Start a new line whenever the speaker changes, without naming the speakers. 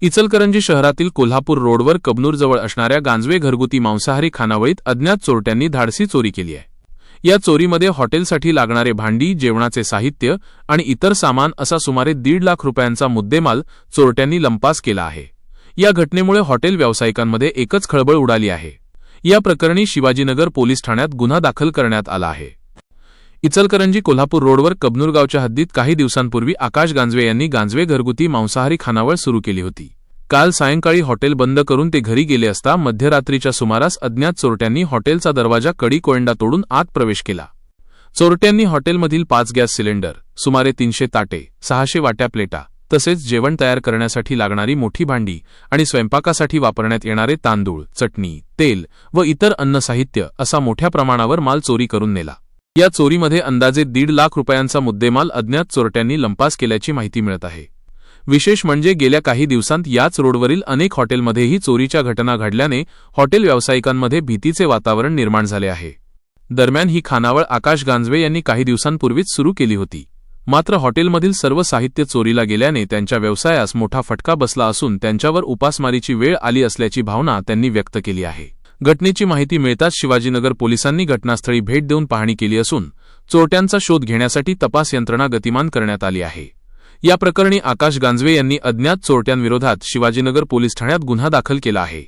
इचलकरंजी शहरातील कोल्हापूर रोडवर कबनूरजवळ असणाऱ्या गांजवे घरगुती मांसाहारी खानावळीत अज्ञात चोरट्यांनी धाडसी चोरी केली आहे। या चोरीमध्ये हॉटेलसाठी लागणारे भांडी, जेवणाचे साहित्य आणि इतर सामान असा सुमारे 1.5 लाख रुपयांचा मुद्देमाल चोरट्यांनी लंपास केला आहे। या घटनेमुळे हॉटेल व्यावसायिकांमध्ये एकच खळबळ उडाली आहे। या प्रकरणी शिवाजीनगर पोलीस ठाण्यात गुन्हा दाखल करण्यात आला आहे। इचलकरंजी कोल्हापूर रोडवर कबनूर गावच्या हद्दीत काही दिवसांपूर्वी आकाश गांजवे यांनी गांजवे घरगुती मांसाहारी खानावळ सुरू केली होती। काल सायंकाळी हॉटेल बंद करून ते घरी गेले असता मध्यरात्रीच्या सुमारास अज्ञात चोरट्यांनी हॉटेलचा दरवाजा कडी कोयंडा तोडून आत प्रवेश केला। चोरट्यांनी हॉटेलमधील 5 गॅस सिलेंडर, सुमारे 300 ताटे, 600 वाट्या प्लेटा, तसेच जेवण तयार करण्यासाठी लागणारी मोठी भांडी आणि स्वयंपाकासाठी वापरण्यात येणारे तांदूळ, चटणी, तेल व इतर अन्न साहित्य असा मोठ्या प्रमाणावर माल चोरी करून नेला। या चोरीमध्ये अंदाजे 1.5 लाख रुपयांचा मुद्देमाल अज्ञात चोरट्यांनी लंपास केल्याची माहिती मिळत आहे। विशेष म्हणजे गेल्या काही दिवसांत याच रोडवरील अनेक हॉटेलमध्येही चोरीच्या घटना घडल्याने हॉटेल व्यावसायिकांमध्ये भीतीचे वातावरण निर्माण झाले आहे। दरम्यान ही खानावळ आकाश गांजवे यांनी काही दिवसांपूर्वीच सुरू केली होती। मात्र हॉटेलमधील सर्व साहित्य चोरीला गेल्याने त्यांच्या व्यवसायास मोठा फटका बसला असून त्यांच्यावर उपासमारीची वेळ आली असल्याची भावना त्यांनी व्यक्त केली आहे। घटनेची माहिती मिळताच शिवाजीनगर पोलिसांनी घटनास्थळी भेट देऊन पाहणी केली असून चोरट्यांचा शोध घेण्यासाठी तपास यंत्रणा गतिमान करण्यात आली आहे। या प्रकरणी आकाश गांजवे यांनी अज्ञात चोरट्यांविरोधात शिवाजीनगर पोलीस ठाण्यात गुन्हा दाखल केला आहे।